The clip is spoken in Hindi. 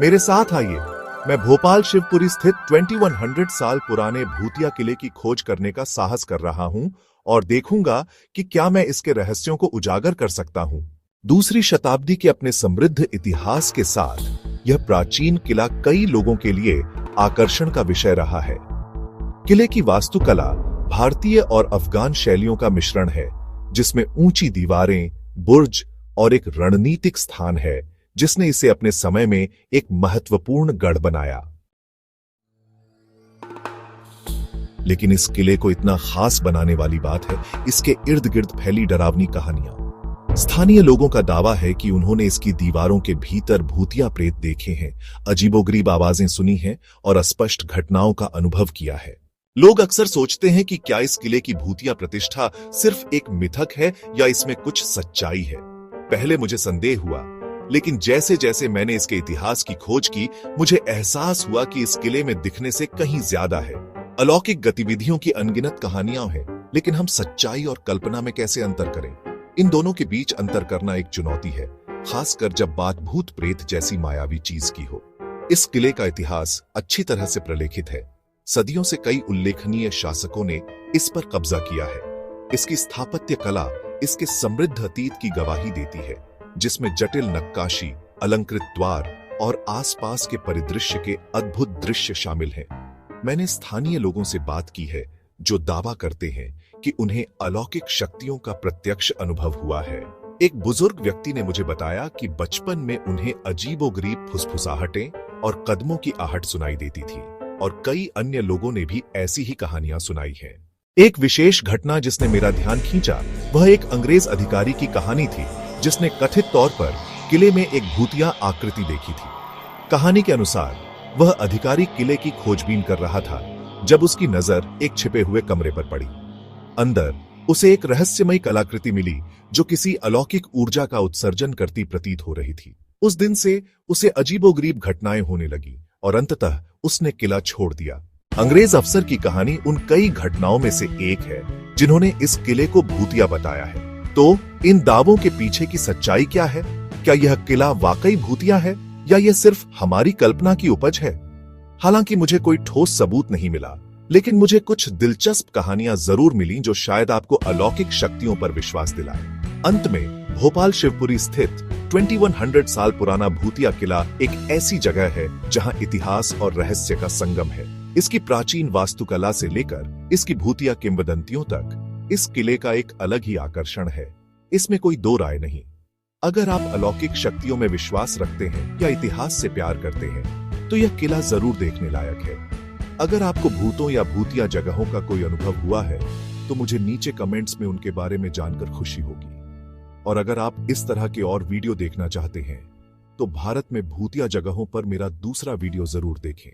मेरे साथ आइए। मैं भोपाल शिवपुरी स्थित 2100 साल पुराने भूतिया किले की खोज करने का साहस कर रहा हूं और देखूंगा कि क्या मैं इसके रहस्यों को उजागर कर सकता हूं। दूसरी शताब्दी के अपने समृद्ध इतिहास के साथ यह प्राचीन किला कई लोगों के लिए आकर्षण का विषय रहा है। किले की वास्तुकला भारतीय और अफगान शैलियों का मिश्रण है, जिसमें ऊंची दीवारें, बुर्ज और एक रणनीतिक स्थान है जिसने इसे अपने समय में एक महत्वपूर्ण गढ़ बनाया। लेकिन इस किले को इतना खास बनाने वाली बात है इसके इर्द गिर्द फैली डरावनी कहानियां। स्थानीय लोगों का दावा है कि उन्होंने इसकी दीवारों के भीतर भूतिया प्रेत देखे हैं, अजीबोगरीब आवाजें सुनी हैं और अस्पष्ट घटनाओं का अनुभव किया है। लोग अक्सर सोचते हैं कि क्या इस किले की भूतिया प्रतिष्ठा सिर्फ एक मिथक है या इसमें कुछ सच्चाई है। पहले मुझे संदेह हुआ, लेकिन जैसे जैसे मैंने इसके इतिहास की खोज की, मुझे एहसास हुआ कि इस किले में दिखने से कहीं ज्यादा है। अलौकिक गतिविधियों की अनगिनत कहानियां हैं, लेकिन हम सच्चाई और कल्पना में कैसे अंतर करें? इन दोनों के बीच अंतर करना एक चुनौती है, खासकर जब बात भूत प्रेत जैसी मायावी चीज की हो। इस किले का इतिहास अच्छी तरह से प्रलेखित है। सदियों से कई उल्लेखनीय शासकों ने इस पर कब्जा किया है। इसकी स्थापत्य कला इसके समृद्ध अतीत की गवाही देती है, जिसमें जटिल नक्काशी, अलंकृत द्वार और आसपास के परिदृश्य के अद्भुत दृश्य शामिल हैं। मैंने स्थानीय लोगों से बात की है जो दावा करते हैं कि उन्हें अलौकिक शक्तियों का प्रत्यक्ष अनुभव हुआ है। एक बुजुर्ग व्यक्ति ने मुझे बताया कि बचपन में उन्हें अजीबोगरीब फुसफुसाहटें और कदमों की आहट सुनाई देती थी, और कई अन्य लोगों ने भी ऐसी ही कहानियां सुनाई हैं। एक विशेष घटना जिसने मेरा ध्यान खींचा वह एक अंग्रेज अधिकारी की कहानी थी, जिसने कथित तौर पर किले में एक भूतिया आकृति देखी थी। कहानी के अनुसार वह अधिकारी किले की खोजबीन कर रहा था जब उसकी नजर एक छिपे हुए कमरे पर पड़ी। अंदर उसे एक रहस्यमयी कलाकृति मिली जो किसी अलौकिक ऊर्जा का उत्सर्जन करती प्रतीत हो रही थी। उस दिन से उसे अजीबोगरीब घटनाएं होने लगी और अंततः उसने किला छोड़ दिया। अंग्रेज अफसर की कहानी उन कई घटनाओं में से एक है जिन्होंने इस किले को भूतिया बताया है। तो इन दावों के पीछे की सच्चाई क्या है? क्या यह किला वाकई भूतिया है या यह सिर्फ हमारी कल्पना की उपज है? हालांकि मुझे कोई ठोस सबूत नहीं मिला, लेकिन मुझे कुछ दिलचस्प कहानियां जरूर मिली जो शायद आपको अलौकिक शक्तियों पर विश्वास दिलाए। अंत में भोपाल शिवपुरी स्थित 2100 साल पुराना भूतिया किला एक ऐसी जगह है जहां इतिहास और रहस्य का संगम है। इसकी प्राचीन वास्तुकला से लेकर इसकी भूतिया किंवदंतियों तक इस किले का एक अलग ही आकर्षण है। इसमें कोई दो राय नहीं। अगर आप अलौकिक शक्तियों में विश्वास रखते हैं या इतिहास से प्यार करते हैं तो यह किला जरूर देखने लायक है। अगर आपको भूतों या भूतिया जगहों का कोई अनुभव हुआ है तो मुझे नीचे कमेंट्स में उनके बारे में जानकर खुशी होगी। और अगर आप इस तरह के और वीडियो देखना चाहते हैं तो भारत में भूतिया जगहों पर मेरा दूसरा वीडियो जरूर देखें।